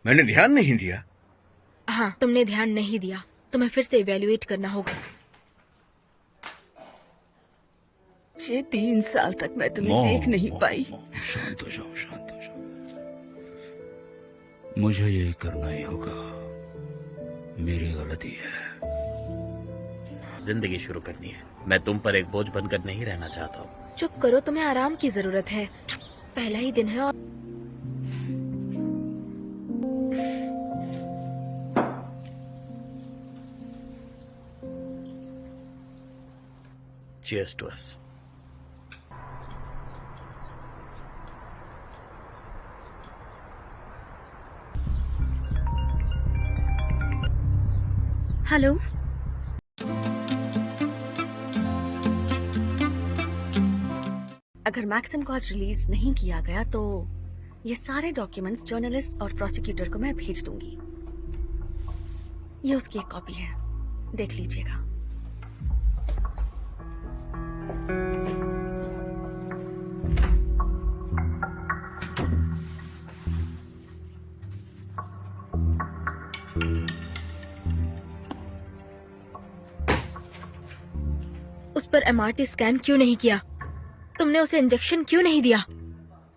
मैंने ध्यान नहीं दिया। हाँ, तुमने ध्यान नहीं दिया। तुम्हें फिर से इवेल्युएट करना होगा। ये 3 साल तक मैं तुम्हें देख नहीं पाई। शांत हो जाओ, शांत हो जाओ। मुझे ये करना ही होगा, मेरी गलती है। जिंदगी शुरू करनी है। मैं तुम पर एक बोझ बनकर नहीं रहना चाहता हूँ। चुप करो, तुम्हें आराम की जरूरत है। पहला ही दिन है और Cheers to us. हेलो, अगर मैक्सिम कॉज रिलीज नहीं किया गया तो ये सारे डॉक्यूमेंट्स जर्नलिस्ट और प्रोसिक्यूटर को मैं भेज दूंगी। ये उसकी एक कॉपी है, देख लीजिएगा। उस पर एमआरटी स्कैन क्यों नहीं किया? तुमने उसे इंजेक्शन क्यों नहीं दिया?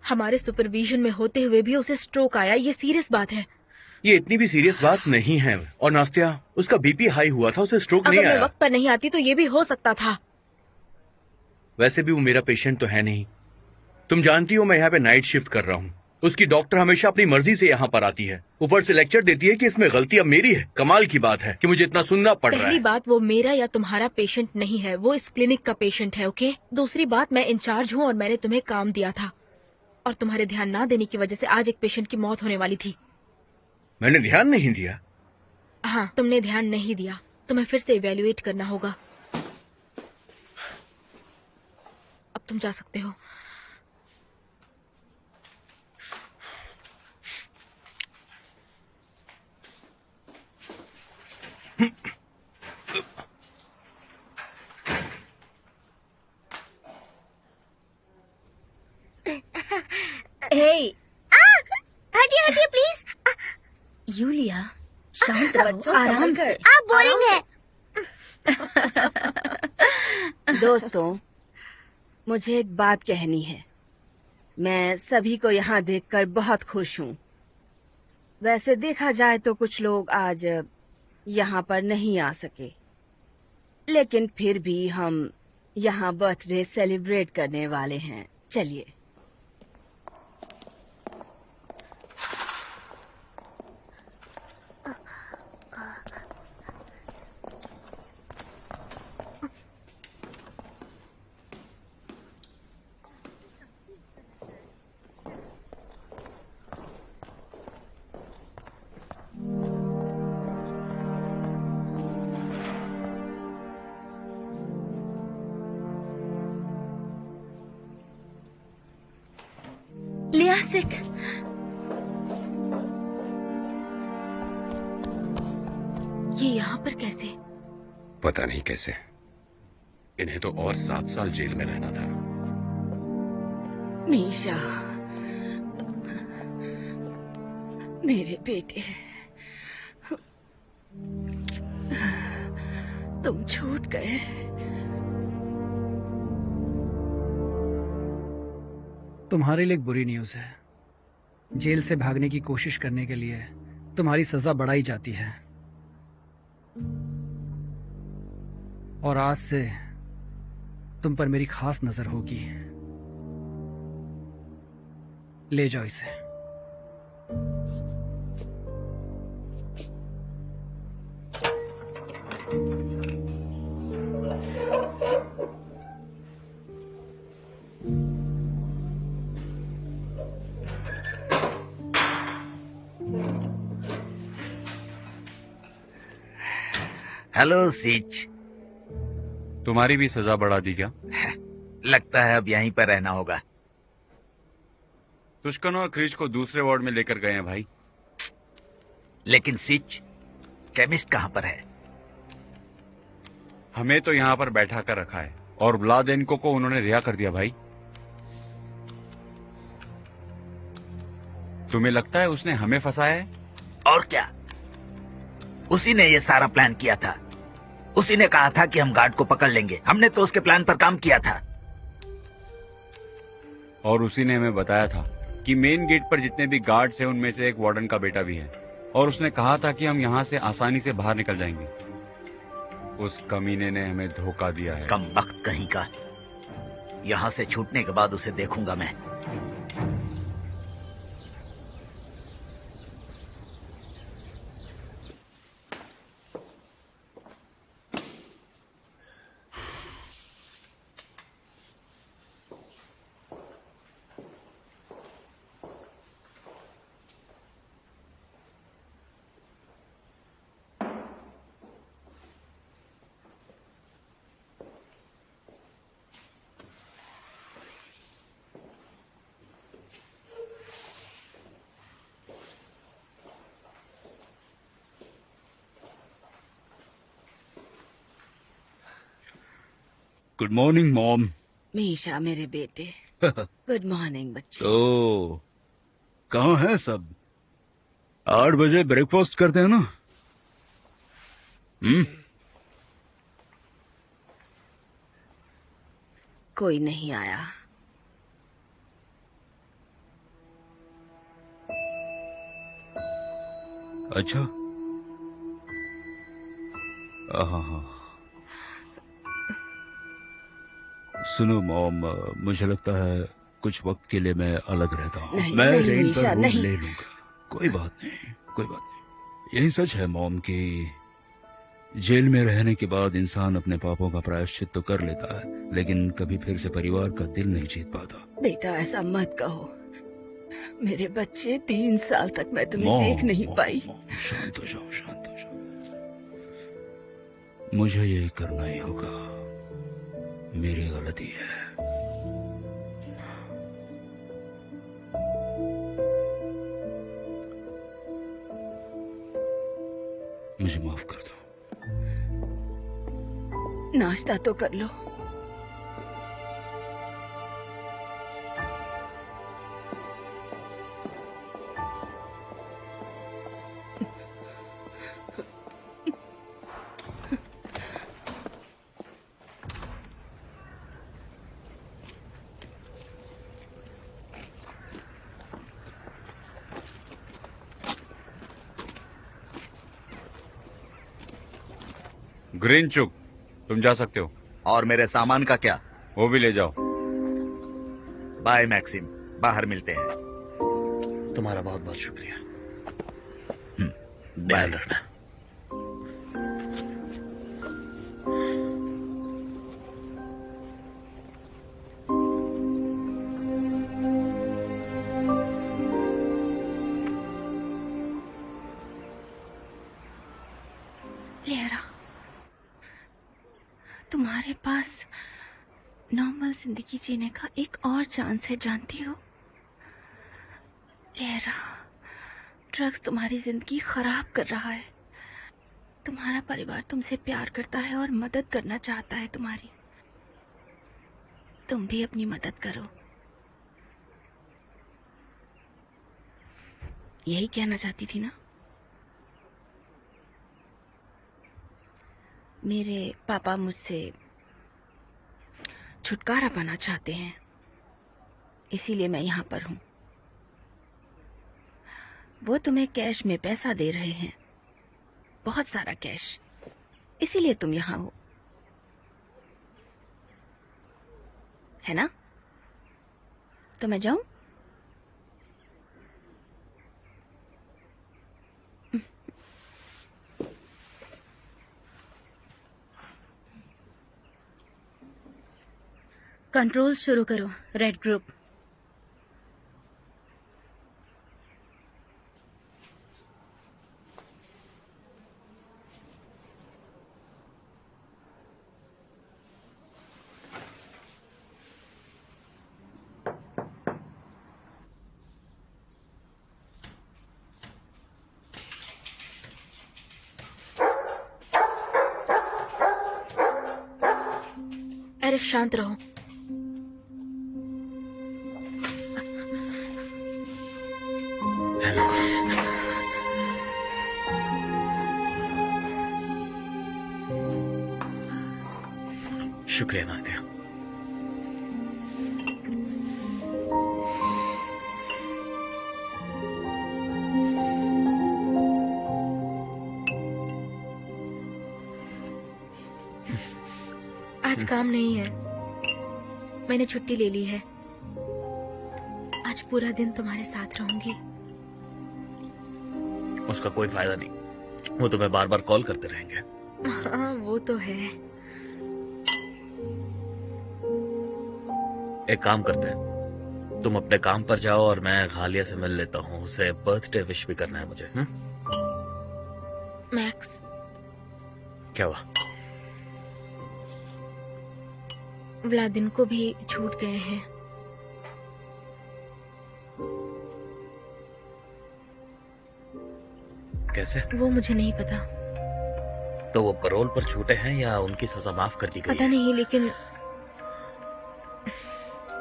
हमारे सुपरविजन में होते हुए भी उसे स्ट्रोक आया। ये सीरियस बात है। ये इतनी भी सीरियस बात नहीं है। और नास्तिया, उसका बीपी हाई हुआ था, उसे स्ट्रोक नहीं अगर मैं आया। वक्त पर नहीं आती तो ये भी हो सकता था। वैसे भी वो मेरा पेशेंट तो है नहीं। तुम जानती हो मैं यहाँ पे नाइट शिफ्ट कर रहा हूँ। उसकी डॉक्टर हमेशा अपनी मर्जी से यहाँ पर आती है, ऊपर से लेक्चर देती है कि इसमें गलती अब मेरी है। कमाल की बात है कि मुझे इतना सुनना पड़ रहा पहली है। बात, वो मेरा या तुम्हारा पेशेंट नहीं है, वो इस क्लिनिक का पेशेंट है। ओके। दूसरी बात, मैं इंचार्ज हूँ और मैंने तुम्हें काम दिया था, और तुम्हारे ध्यान ना देने की वजह से आज एक पेशेंट की मौत होने वाली थी। मैंने ध्यान नहीं दिया। हाँ, तुमने ध्यान नहीं दिया। तुम्हें फिर से इवेल्युएट करना होगा। अब तुम जा सकते हो। हे, हटिए हटिए प्लीज। यूलिया, शांत रहो, आराम से। आप बोरिंग है। दोस्तों, मुझे एक बात कहनी है। मैं सभी को यहाँ देखकर बहुत खुश हूँ। वैसे देखा जाए तो कुछ लोग आज यहाँ पर नहीं आ सके, लेकिन फिर भी हम यहाँ बर्थडे सेलिब्रेट करने वाले हैं। चलिए। लियासिक, ये यहाँ पर कैसे? पता नहीं कैसे। इन्हें तो और 7 साल जेल में रहना था। मीशा, मेरे बेटे, तुम छूट गए। तुम्हारे लिए एक बुरी न्यूज़ है। जेल से भागने की कोशिश करने के लिए तुम्हारी सजा बढ़ाई जाती है, और आज से तुम पर मेरी खास नजर होगी। ले जाओ इसे। हेलो सीच। तुम्हारी भी सजा बढ़ा दी क्या? लगता है अब यहीं पर रहना होगा। तुष्कन और क्रिश को दूसरे वार्ड में लेकर गए हैं भाई। लेकिन सीच, केमिस्ट कहाँ पर है? हमें तो यहाँ पर बैठा कर रखा है, और व्लादेनको को उन्होंने रिहा कर दिया भाई। तुम्हें लगता है उसने हमें फंसाया है? और क्या, उसी ने ये सारा प्लान किया था। उसी ने कहा था कि हम गार्ड को पकड़ लेंगे। हमने तो उसके प्लान पर काम किया था। और उसी ने हमें बताया था कि मेन गेट पर जितने भी गार्ड्स हैं उनमें से एक वार्डन का बेटा भी है, और उसने कहा था कि हम यहाँ से आसानी से बाहर निकल जाएंगे। उस कमीने ने हमें धोखा दिया है। कम वक्त कहीं का। यहाँ से छूटने के बाद उसे देखूंगा मैं। Good morning mom. मीशा मेरे बेटे, गुड मॉर्निंग बच्चे। तो कहाँ है सब? 8 बजे ब्रेकफास्ट करते हैं ना? कोई नहीं आया। अच्छा। हाँ। सुनो मॉम, मुझे लगता है कुछ वक्त के लिए मैं अलग रहता हूँ। नहीं, मैं नहीं, रेंट मीशा, पर रूम नहीं। ले लूंगा। कोई बात नहीं, कोई बात नहीं। यही सच है मॉम कि जेल में रहने के बाद इंसान अपने पापों का प्रायश्चित तो कर लेता है, लेकिन कभी फिर से परिवार का दिल नहीं जीत पाता। बेटा ऐसा मत कहो। मेरे बच्चे 3 साल तक मैं तुम्हें मॉम, देख नहीं मॉम, पाई। मॉम, शांत हो जाओ, शांत हो जाओ। मुझे ये करना ही होगा। मेरी गलती है। मुझे माफ कर दो। नाश्ता तो कर लो। ग्रीन चुक, तुम जा सकते हो। और मेरे सामान का क्या? वो भी ले जाओ। बाय मैक्सिम, बाहर मिलते हैं। तुम्हारा बहुत बहुत शुक्रिया। ध्यान रखना। लेरा, तुम्हारे पास नॉर्मल जिंदगी जीने का एक और चांस है, जानती हो? लेरा, ड्रग्स तुम्हारी जिंदगी खराब कर रहा है। तुम्हारा परिवार तुमसे प्यार करता है और मदद करना चाहता है तुम्हारी। तुम भी अपनी मदद करो। यही कहना चाहती थी ना? मेरे पापा मुझसे छुटकारा पाना चाहते हैं, इसीलिए मैं यहाँ पर हूँ। वो तुम्हें कैश में पैसा दे रहे हैं, बहुत सारा कैश, इसीलिए तुम यहाँ हो, है ना? तो मैं जाऊं? कंट्रोल शुरू करो, रेड ग्रुप। अरे शांत रहो। शुक्रिया नास्तिया। आज काम नहीं है, मैंने छुट्टी ले ली है। आज पूरा दिन तुम्हारे साथ रहूंगी। उसका कोई फायदा नहीं, वो तुम्हें बार बार कॉल करते रहेंगे। हाँ वो तो है। एक काम करते हैं, तुम अपने काम पर जाओ और मैं गालिया से मिल लेता हूँ। उसे बर्थडे विश भी करना है मुझे। मैक्स, क्या हुआ? व्लादिन को भी छूट गए हैं। कैसे? वो मुझे नहीं पता। तो वो परोल पर छूटे हैं या उनकी सजा माफ कर दी गई पता है? नहीं, लेकिन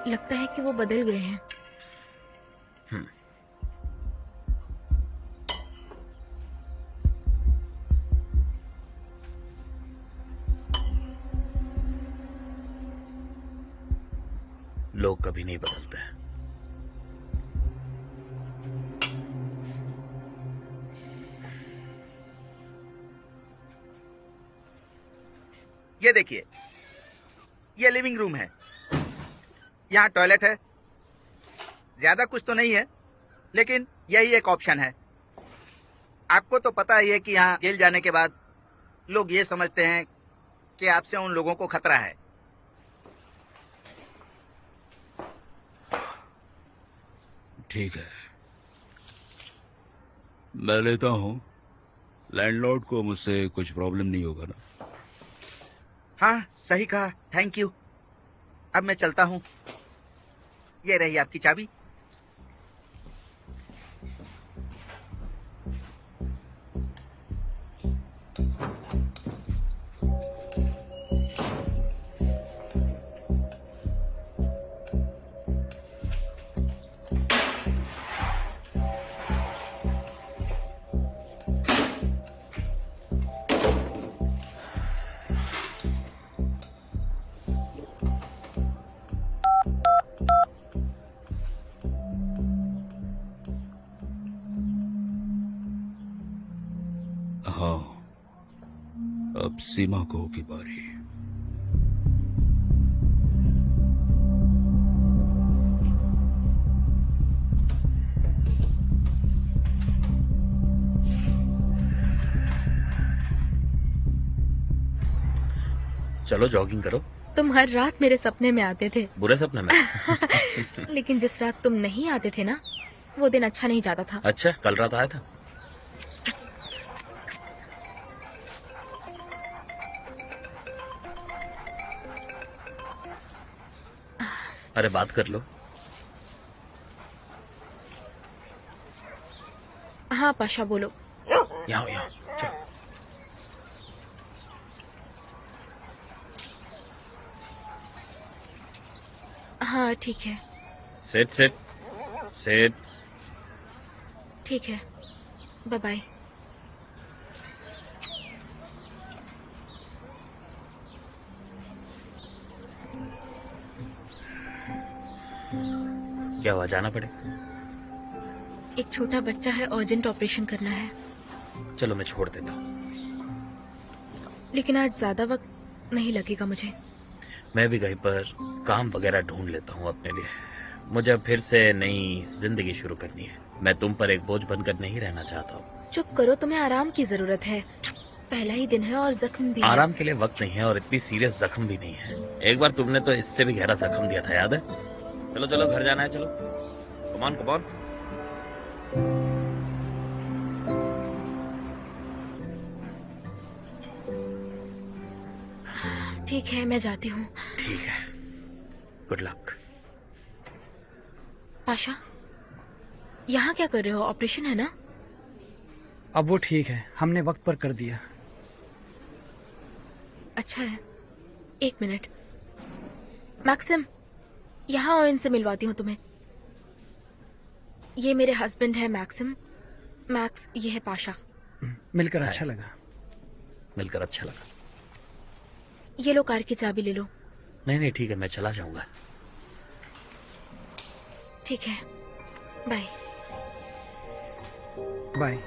लगता है कि वो बदल गए हैं। लोग कभी नहीं बदलते हैं। ये देखिए, ये लिविंग रूम है। यहाँ टॉयलेट है। ज्यादा कुछ तो नहीं है, लेकिन यही एक ऑप्शन है। आपको तो पता ही है कि यहाँ जेल जाने के बाद लोग ये समझते हैं कि आपसे उन लोगों को खतरा है। ठीक है, मैं लेता हूँ। लैंडलॉर्ड को मुझसे कुछ प्रॉब्लम नहीं होगा ना? हाँ, सही कहा। Thank you. अब मैं चलता हूँ। ये रही आपकी चाबी। हाँ, अब सीमा को होगी बारी। चलो जॉगिंग करो। तुम हर रात मेरे सपने में आते थे। बुरे सपने में? लेकिन जिस रात तुम नहीं आते थे ना, वो दिन अच्छा नहीं जाता था। अच्छा, कल रात आया था। अरे बात कर लो। हाँ पाशा, बोलो। यहाँ यहाँ चलो। हाँ ठीक है। Sit sit sit. ठीक है, बाय बाय। क्या हुआ, जाना पड़ेगा? एक छोटा बच्चा है, अर्जेंट ऑपरेशन करना है। चलो मैं छोड़ देता हूँ। लेकिन आज ज्यादा वक्त नहीं लगेगा मुझे। मैं भी कहीं पर काम वगैरह ढूंढ लेता हूँ अपने लिए। मुझे अब फिर से नई जिंदगी शुरू करनी है। मैं तुम पर एक बोझ बनकर नहीं रहना चाहता हूँ। चुप करो, तुम्हें आराम की जरूरत है। पहला ही दिन है और जख्म भी है। आराम के लिए वक्त नहीं है और इतनी सीरियस जख्म भी नहीं है। एक बार तुमने तो इससे भी गहरा जख्म दिया था, याद है? चलो चलो, घर जाना है। चलो कमान कमान। ठीक है, मैं जाती हूँ। ठीक है, गुड लक। पाशा, यहाँ क्या कर रहे हो? ऑपरेशन है ना? अब वो ठीक है, हमने वक्त पर कर दिया। अच्छा है। एक मिनट, मैक्सिम, यहाँ आओ, इनसे मिलवाती हूँ तुम्हें। ये मेरे हस्बैंड है मैक्सिम। मैक्स, ये है पाशा। मिलकर अच्छा लगा। मिलकर अच्छा लगा। ये लो, कार की चाबी ले लो। नहीं नहीं ठीक है, मैं चला जाऊंगा। ठीक है, बाय। बाय।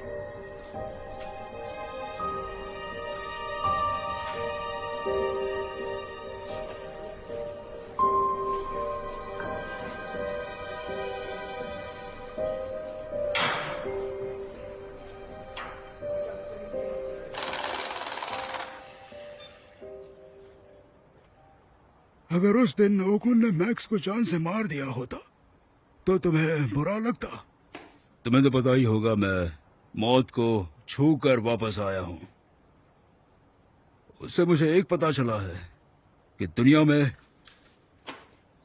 अगर उस दिन ओकुन ने मैक्स को जान से मार दिया होता तो तुम्हें बुरा लगता? तुम्हें तो पता ही होगा मैं मौत को छू कर वापस आया हूं। उससे मुझे एक पता चला है कि दुनिया में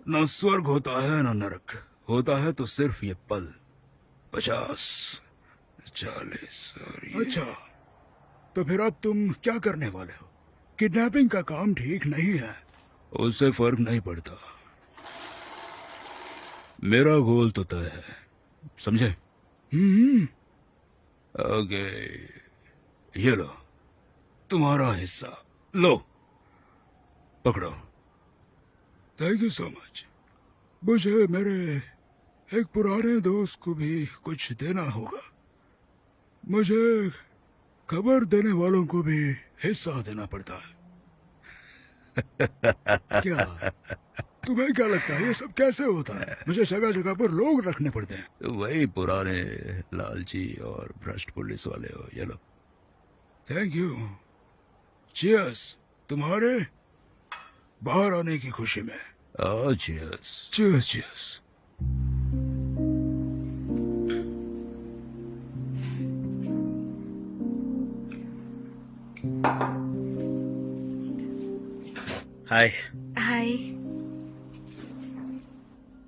न स्वर्ग होता है न नरक, होता है तो सिर्फ ये पल। 50, 40 और ये। अच्छा, तो फिर अब तुम क्या करने वाले हो? किडनैपिंग का काम ठीक नहीं है, उससे फर्क नहीं पड़ता। मेरा गोल तो तय है, समझे? ओके, ये लो तुम्हारा हिस्सा, लो पकड़ो। Thank you so much. मुझे मेरे एक पुराने दोस्त को भी कुछ देना होगा। मुझे खबर देने वालों को भी हिस्सा देना पड़ता है। क्या तुम्हें क्या लगता है ये सब कैसे होता है? मुझे जगह जगह पर लोग रखने पड़ते हैं। तो वही पुराने लालची और भ्रष्ट पुलिस वाले हो। ये लो। Thank you. चीयर्स तुम्हारे बाहर आने की खुशी में। Cheers cheers cheers. Hi. Hi.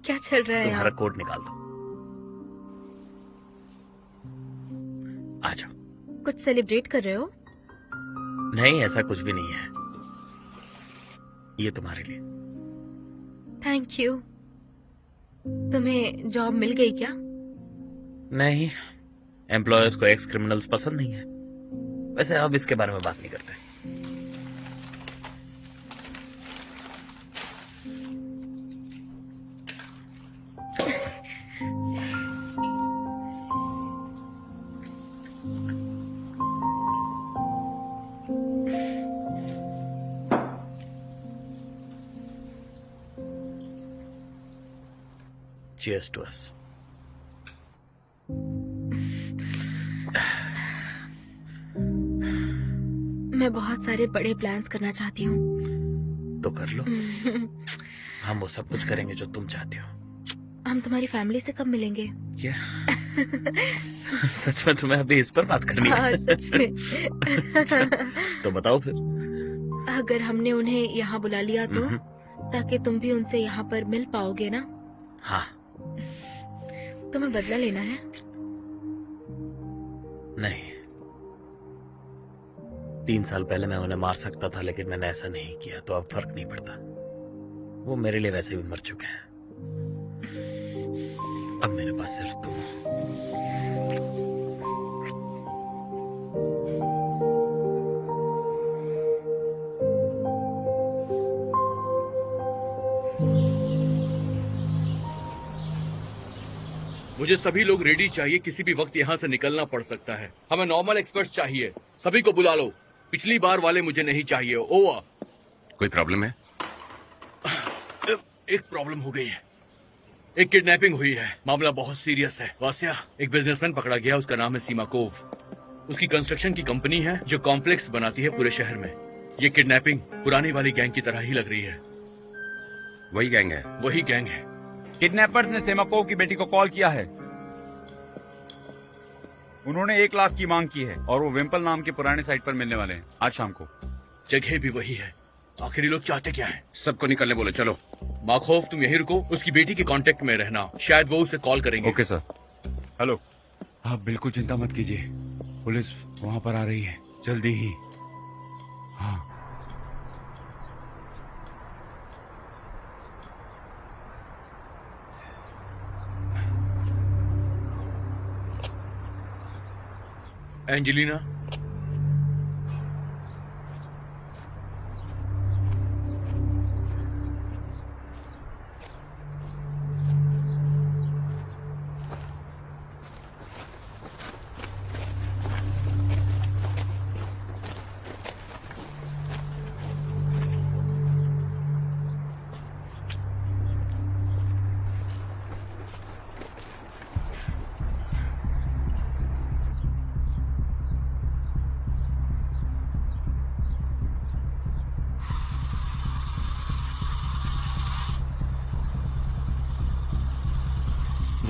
क्या चल रहा है तुम्हारा यहाँ? कोट निकाल दो। आ जाओ। कुछ सेलिब्रेट कर रहे हो? नहीं, ऐसा कुछ भी नहीं है। ये तुम्हारे लिए। Thank you. तुम्हें जॉब मिल गई क्या? नहीं, एम्प्लॉयर्स को एक्स क्रिमिनल्स पसंद नहीं है। वैसे अब इसके बारे में बात नहीं करते। Cheers to us. मैं बहुत सारे बड़े प्लान्स करना चाहती हूँ। तो कर लो। हम वो सब कुछ करेंगे जो तुम चाहती हो। हम तुम्हारी फैमिली से कब मिलेंगे? क्या? सच में तुम्हें अभी इस पर बात करनी है? हाँ, सच में। तो बताओ फिर। अगर हमने उन्हें यहाँ बुला लिया तो, ताकि तुम भी उनसे यहाँ पर मिल पाओगे ना? हाँ। तुम्हें बदला लेना है? नहीं, 3 साल पहले मैं उन्हें मार सकता था, लेकिन मैंने ऐसा नहीं किया, तो अब फर्क नहीं पड़ता। वो मेरे लिए वैसे भी मर चुके हैं। अब मेरे पास सिर्फ तुम हो। मुझे सभी लोग रेडी चाहिए, किसी भी वक्त यहाँ से निकलना पड़ सकता है। हमें नॉर्मल एक्सपर्ट्स चाहिए, सभी को बुला लो। पिछली बार वाले मुझे नहीं चाहिए। ओवर। कोई प्रॉब्लम है? एक प्रॉब्लम हो गई है। एक किडनैपिंग हुई है, मामला बहुत सीरियस है। वासिया, एक बिजनेसमैन पकड़ा गया, उसका नाम है सीमाकोव। उसकी कंस्ट्रक्शन की कंपनी है जो कॉम्प्लेक्स बनाती है पूरे शहर में। ये किडनैपिंग पुरानी वाली गैंग की तरह ही लग रही है। वही गैंग है? वही गैंग है। किडनैपर्स ने सेमाकोव की बेटी को कॉल किया है। उन्होंने 1 लाख की मांग की है और वो विम्पल नाम के पुराने साइट पर मिलने वाले हैं आज शाम को। जगह भी वही है। आखिर ये लोग चाहते क्या है? सबको निकलने बोलो, चलो। माखौफ, तुम यहीं रुको, उसकी बेटी के कांटेक्ट में रहना, शायद वो उसे कॉल करेंगे। Okay sir. हेलो। आप बिल्कुल चिंता मत कीजिए, पुलिस वहां पर आ रही है जल्दी ही। हाँ। एंजेलिना,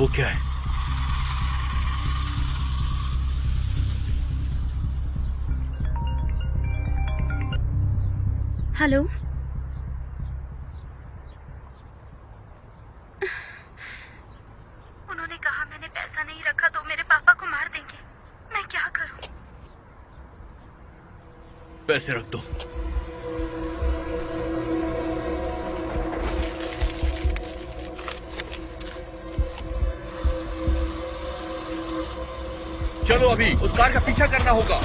वो क्या है? हेलो, उन्होंने कहा मैंने पैसा नहीं रखा तो मेरे पापा को मार देंगे। मैं क्या करूं? पैसे रख दो। चलो अभी उस कार का पीछा करना होगा।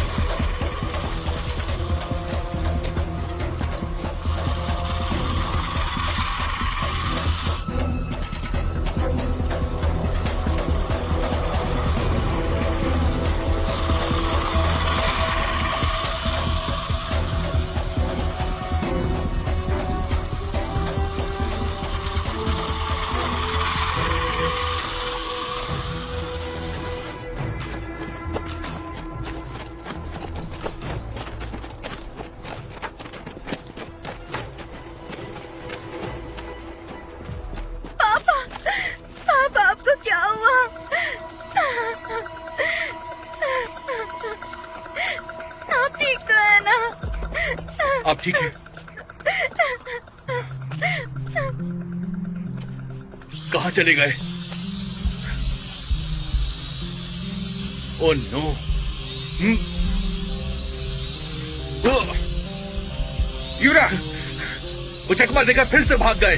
पापा, आपको क्या हुआ? आप ठीक तो है ना? आप ठीक है? कहाँ चले गए? Oh no. यूरा, वो चकमा देकर फिर से भाग गए।